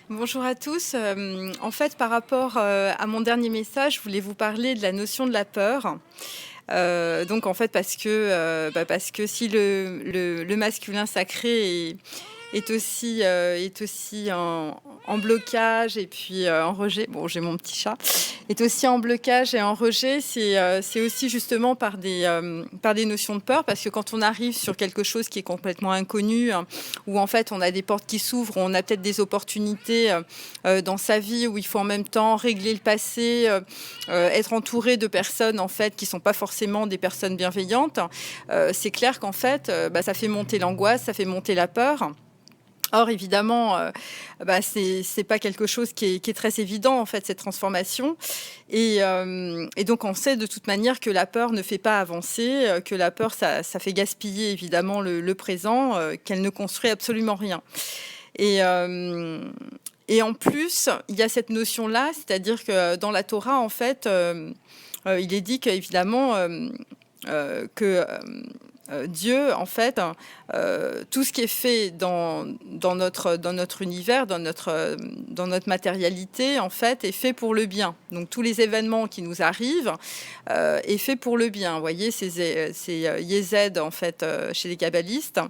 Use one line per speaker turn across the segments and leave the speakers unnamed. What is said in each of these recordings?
Bonjour à tous. En fait, par rapport, à mon dernier message, je voulais vous parler de la notion de la peur. Donc en fait, parce que si le masculin sacré est aussi en blocage et puis, en rejet. Bon, j'ai mon petit chat. Est aussi en blocage et en rejet, c'est aussi justement par des notions de peur, parce que quand on arrive sur quelque chose qui est complètement inconnu, hein, où en fait on a des portes qui s'ouvrent, où on a peut-être des opportunités, dans sa vie, où il faut en même temps régler le passé, être entouré de personnes en fait qui sont pas forcément des personnes bienveillantes, c'est clair qu'en fait, ça fait monter l'angoisse, ça fait monter la peur. Or évidemment, c'est pas quelque chose qui est très évident en fait, cette transformation, et donc on sait de toute manière que la peur ne fait pas avancer, que la peur ça fait gaspiller évidemment le présent, qu'elle ne construit absolument rien, et hem et en plus, il y a cette notion-là, c'est-à-dire que dans la Torah en fait, il est dit qu'évidemment, Dieu, en fait, tout ce qui est fait dans notre univers, dans notre matérialité, en fait, est fait pour le bien. Donc tous les événements qui nous arrivent, est fait pour le bien. Vous voyez, c'est Yesed, en fait, chez les kabbalistes.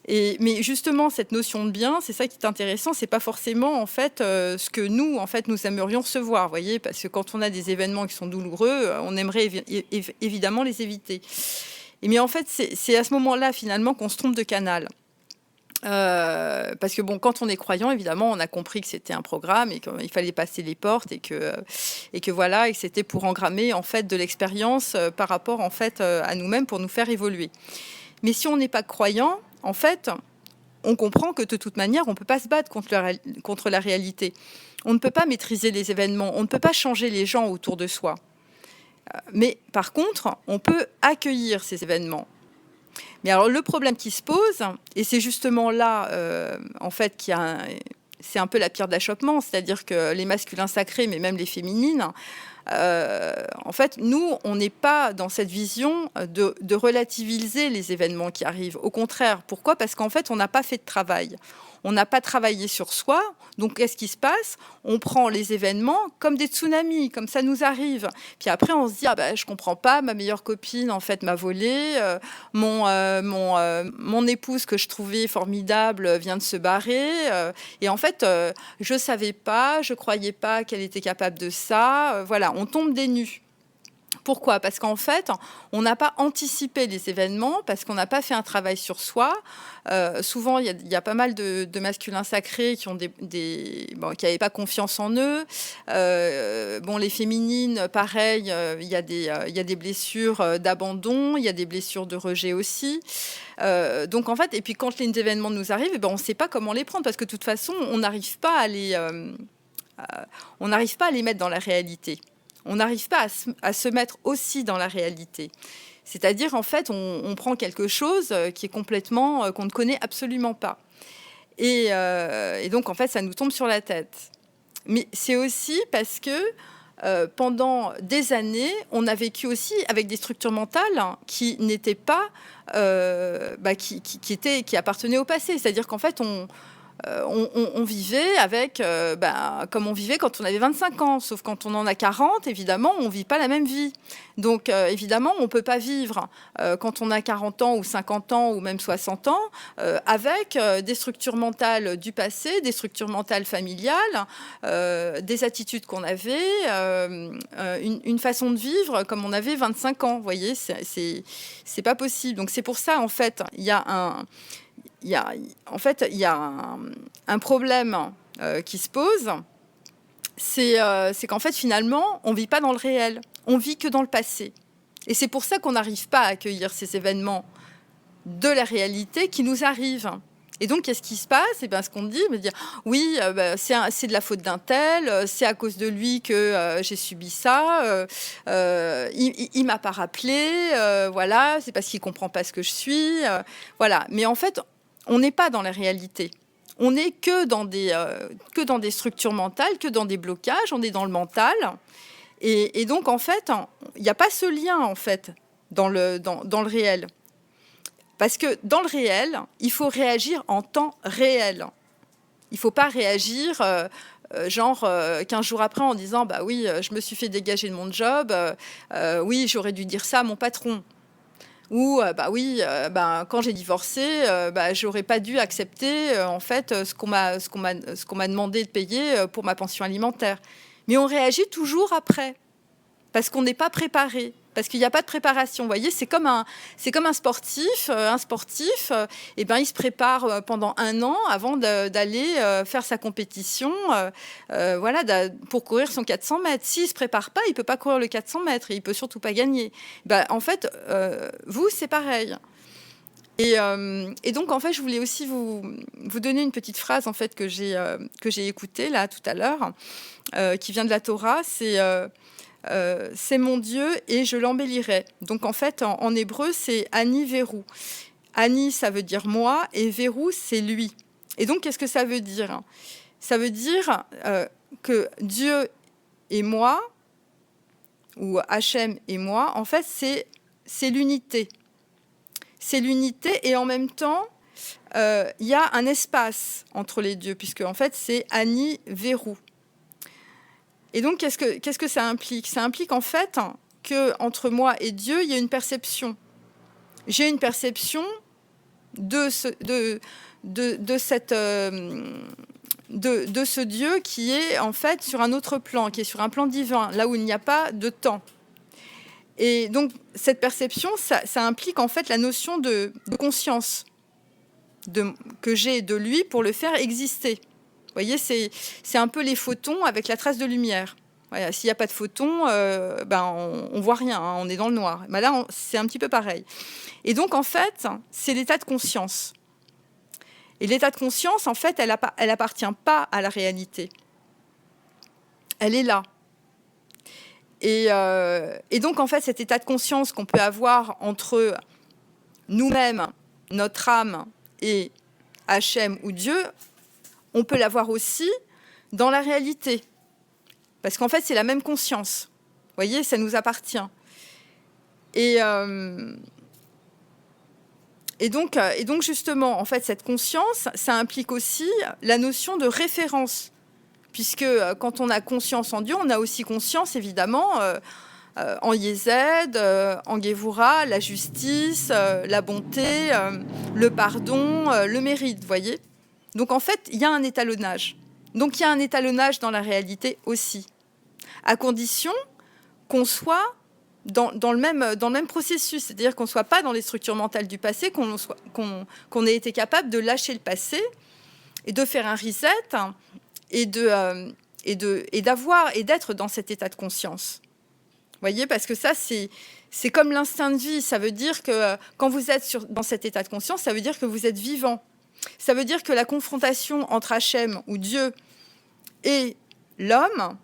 Mais justement, cette notion de bien, c'est ça qui est intéressant. C'est pas forcément en fait ce que nous, en fait, nous aimerions recevoir, vous voyez, parce que quand on a des événements qui sont douloureux, on aimerait évidemment les éviter. Mais en fait, c'est à ce moment-là finalement qu'on se trompe de canal. Parce que bon, quand on est croyant, évidemment, on a compris que c'était un programme et qu'il fallait passer les portes et que voilà, et que c'était pour engrammer en fait de l'expérience par rapport en fait à nous-mêmes pour nous faire évoluer. Mais si on n'est pas croyant, en fait, on comprend que de toute manière, on ne peut pas se battre contre la réalité. On ne peut pas maîtriser les événements, on ne peut pas changer les gens autour de soi. Mais par contre, on peut accueillir ces événements. Mais alors le problème qui se pose, et c'est justement là, en fait, c'est un peu la pierre d'achoppement, c'est-à-dire que les masculins sacrés, mais même les féminines, en fait, nous, on n'est pas dans cette vision de relativiser les événements qui arrivent. Au contraire, pourquoi ? Parce qu'en fait, on n'a pas fait de travail. On n'a pas travaillé sur soi. Donc, qu'est-ce qui se passe ? On prend les événements comme des tsunamis, comme ça nous arrive. Puis après, on se dit, je comprends pas, ma meilleure copine, en fait, m'a volé. Mon épouse que je trouvais formidable vient de se barrer. Et en fait, je savais pas, je croyais pas qu'elle était capable de ça. Voilà, on tombe des nues. Pourquoi ? Parce qu'en fait, on n'a pas anticipé les événements, parce qu'on n'a pas fait un travail sur soi. Souvent, il y a pas mal de masculins sacrés qui n'avaient pas confiance en eux. Les féminines, pareil, il y a des blessures d'abandon, il y a des blessures de rejet aussi. Donc en fait, et puis quand les événements nous arrivent, on ne sait pas comment les prendre, parce que de toute façon, on n'arrive pas à les mettre dans la réalité. On n'arrive pas à se mettre aussi dans la réalité. C'est-à-dire, en fait, on prend quelque chose qui est complètement, qu'on ne connaît absolument pas. Et donc, en fait, ça nous tombe sur la tête. Mais c'est aussi parce que pendant des années, on a vécu aussi avec des structures mentales qui n'étaient pas, qui appartenaient au passé. C'est-à-dire qu'en fait, on vivait avec, comme on vivait quand on avait 25 ans. Sauf quand on en a 40, évidemment, on ne vit pas la même vie. Donc, évidemment, on ne peut pas vivre quand on a 40 ans ou 50 ans ou même 60 ans avec des structures mentales du passé, des structures mentales familiales, des attitudes qu'on avait, une façon de vivre comme on avait 25 ans. Vous voyez, c'est pas possible. Donc, c'est pour ça, en fait, il y a un problème qui se pose, c'est qu'en fait, finalement, on ne vit pas dans le réel, on vit que dans le passé. Et c'est pour ça qu'on n'arrive pas à accueillir ces événements de la réalité qui nous arrivent. Et donc, qu'est-ce qui se passe ? Ce qu'on dit, dire oui, c'est de la faute d'un tel, c'est à cause de lui que j'ai subi ça, il m'a pas rappelé, voilà, c'est parce qu'il comprend pas ce que je suis, voilà. Mais en fait, on n'est pas dans la réalité. On n'est que dans des structures mentales, que dans des blocages, on est dans le mental. Et donc, en fait, il n'y a pas ce lien, en fait, dans le réel. Parce que dans le réel, il faut réagir en temps réel. Il ne faut pas réagir genre 15 jours après en disant bah oui, je me suis fait dégager de mon job, oui, j'aurais dû dire ça à mon patron. Ou bah oui, quand j'ai divorcé, j'aurais pas dû accepter en fait ce qu'on m'a demandé de payer pour ma pension alimentaire. Mais on réagit toujours après parce qu'on n'est pas préparé. Parce qu'il n'y a pas de préparation. Vous voyez, c'est comme un sportif. Un sportif, il se prépare pendant 1 an avant d'aller faire sa compétition pour courir son 400 mètres. S'il ne se prépare pas, il ne peut pas courir le 400 mètres et il ne peut surtout pas gagner. En fait, vous, c'est pareil. Et donc, en fait, je voulais aussi vous donner une petite phrase en fait, que j'ai écoutée là tout à l'heure, qui vient de la Torah. C'est mon Dieu et je l'embellirai. Donc en fait, en hébreu, c'est Ani Verou. Ani, ça veut dire moi, et Verou, c'est lui. Et donc, qu'est-ce que ça veut dire ? Ça veut dire que Dieu et moi, ou Hachem et moi, en fait, c'est l'unité. C'est l'unité et en même temps, il y a un espace entre les deux, puisque en fait, c'est Ani Verou. Et donc, qu'est-ce que ça implique ? Ça implique en fait qu'entre moi et Dieu, il y a une perception. J'ai une perception de ce Dieu qui est en fait sur un autre plan, qui est sur un plan divin, là où il n'y a pas de temps. Et donc, cette perception, ça implique en fait la notion de conscience que j'ai de lui pour le faire exister. Vous voyez, c'est un peu les photons avec la trace de lumière. Voilà, s'il n'y a pas de photons, on ne voit rien, hein, on est dans le noir. Là, c'est un petit peu pareil. Et donc, en fait, c'est l'état de conscience. Et l'état de conscience, en fait, elle appartient pas à la réalité. Elle est là. Et donc, en fait, cet état de conscience qu'on peut avoir entre nous-mêmes, notre âme et Hachem ou Dieu, on peut l'avoir aussi dans la réalité. Parce qu'en fait, c'est la même conscience. Vous voyez, ça nous appartient. Et donc, justement, en fait, cette conscience, ça implique aussi la notion de référence. Puisque quand on a conscience en Dieu, on a aussi conscience, évidemment, en Yézed, en Gévoura, la justice, la bonté, le pardon, le mérite, vous voyez ? Donc, en fait, il y a un étalonnage. Donc, il y a un étalonnage dans la réalité aussi, à condition qu'on soit dans le même processus, c'est-à-dire qu'on ne soit pas dans les structures mentales du passé, qu'on ait été capable de lâcher le passé et de faire un reset et d'être dans cet état de conscience. Vous voyez, parce que ça, c'est comme l'instinct de vie. Ça veut dire que quand vous êtes dans cet état de conscience, ça veut dire que vous êtes vivant. Ça veut dire que la confrontation entre Hachem ou Dieu et l'homme,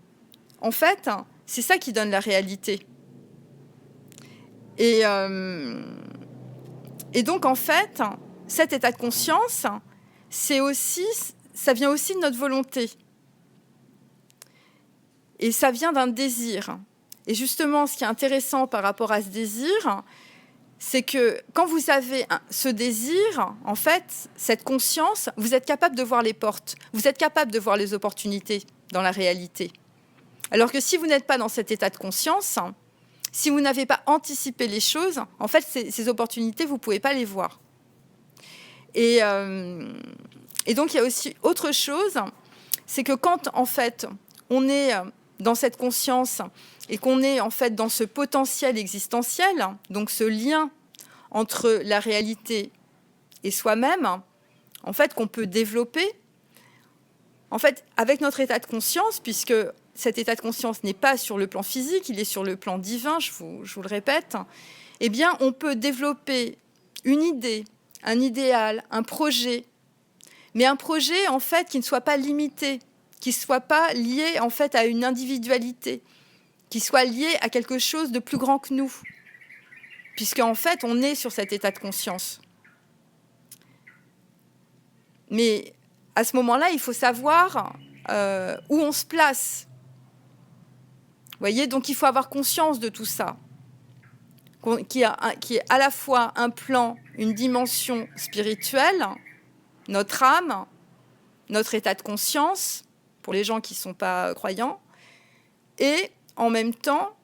en fait, c'est ça qui donne la réalité. Et donc, en fait, cet état de conscience, ça vient aussi de notre volonté. Et ça vient d'un désir. Et justement, ce qui est intéressant par rapport à ce désir, c'est que quand vous avez ce désir, en fait, cette conscience, vous êtes capable de voir les portes, vous êtes capable de voir les opportunités dans la réalité. Alors que si vous n'êtes pas dans cet état de conscience, si vous n'avez pas anticipé les choses, en fait, ces opportunités, vous ne pouvez pas les voir. Et donc, il y a aussi autre chose, c'est que quand, en fait, on est dans cette conscience et qu'on est, en fait, dans ce potentiel existentiel, donc ce lien entre la réalité et soi-même, en fait, qu'on peut développer, en fait, avec notre état de conscience, puisque cet état de conscience n'est pas sur le plan physique, il est sur le plan divin, je vous le répète, eh bien, on peut développer une idée, un idéal, un projet, mais un projet, en fait, qui ne soit pas limité, qui ne soit pas lié, en fait, à une individualité, qui soit lié à quelque chose de plus grand que nous, puisqu'en fait, on est sur cet état de conscience. Mais à ce moment-là, il faut savoir où on se place. Vous voyez, donc il faut avoir conscience de tout ça, qui est à la fois un plan, une dimension spirituelle, notre âme, notre état de conscience, pour les gens qui ne sont pas croyants, et en même temps,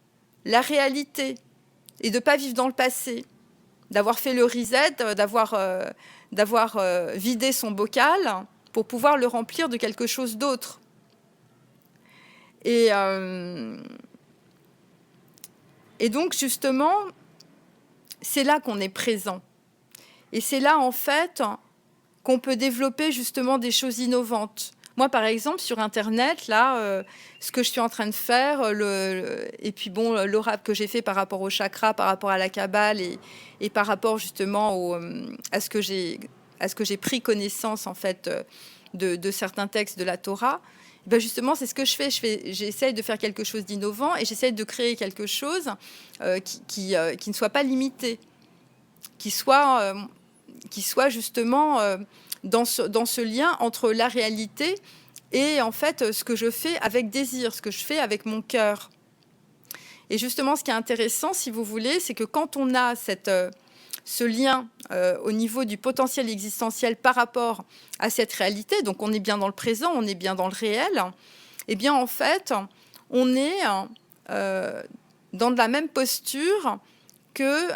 la réalité, et de ne pas vivre dans le passé, d'avoir fait le reset, d'avoir vidé son bocal pour pouvoir le remplir de quelque chose d'autre. Et donc, justement, c'est là qu'on est présent. Et c'est là, en fait, qu'on peut développer justement des choses innovantes. Moi, par exemple, sur Internet, là, ce que je suis en train de faire, et puis bon, l'oracle que j'ai fait par rapport au chakra, par rapport à la Kabbale, et par rapport justement à ce que j'ai pris connaissance, en fait, de certains textes de la Torah, ben justement, c'est ce que je fais. J'essaye de faire quelque chose d'innovant et j'essaye de créer quelque chose qui ne soit pas limité, qui soit justement dans ce lien entre la réalité et en fait ce que je fais avec désir, ce que je fais avec mon cœur. Et justement, ce qui est intéressant, si vous voulez, c'est que quand on a ce lien au niveau du potentiel existentiel par rapport à cette réalité, donc on est bien dans le présent, on est bien dans le réel, et bien en fait, on est dans de la même posture que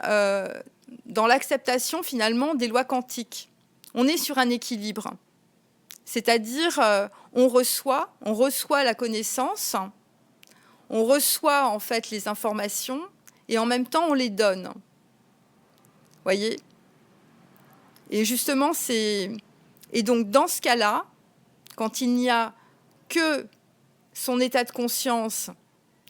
dans l'acceptation finalement des lois quantiques. On est sur un équilibre, c'est-à-dire on reçoit la connaissance, on reçoit en fait les informations et en même temps on les donne. Voyez ? Et justement, et donc dans ce cas-là, quand il n'y a que son état de conscience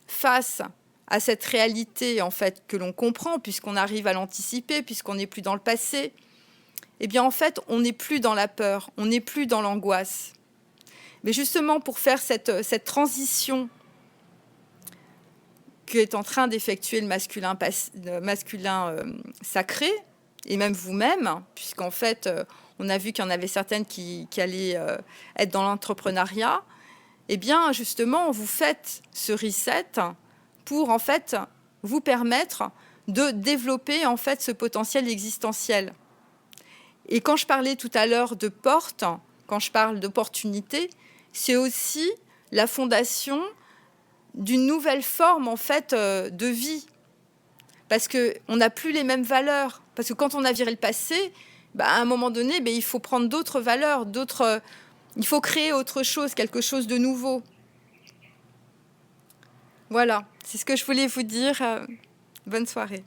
face à cette réalité en fait que l'on comprend, puisqu'on arrive à l'anticiper, puisqu'on n'est plus dans le passé, eh bien en fait, on n'est plus dans la peur, on n'est plus dans l'angoisse. Mais justement, pour faire cette transition qu'est en train d'effectuer le masculin sacré, et même vous-même, puisqu'en fait, on a vu qu'il y en avait certaines qui allaient être dans l'entrepreneuriat, eh bien, justement, vous faites ce reset pour, en fait, vous permettre de développer, en fait, ce potentiel existentiel. Et quand je parlais tout à l'heure de porte, quand je parle d'opportunité, c'est aussi la fondation d'une nouvelle forme, en fait, de vie. Parce qu'on n'a plus les mêmes valeurs. Parce que quand on a viré le passé, à un moment donné, il faut prendre d'autres valeurs, il faut créer autre chose, quelque chose de nouveau. Voilà, c'est ce que je voulais vous dire. Bonne soirée.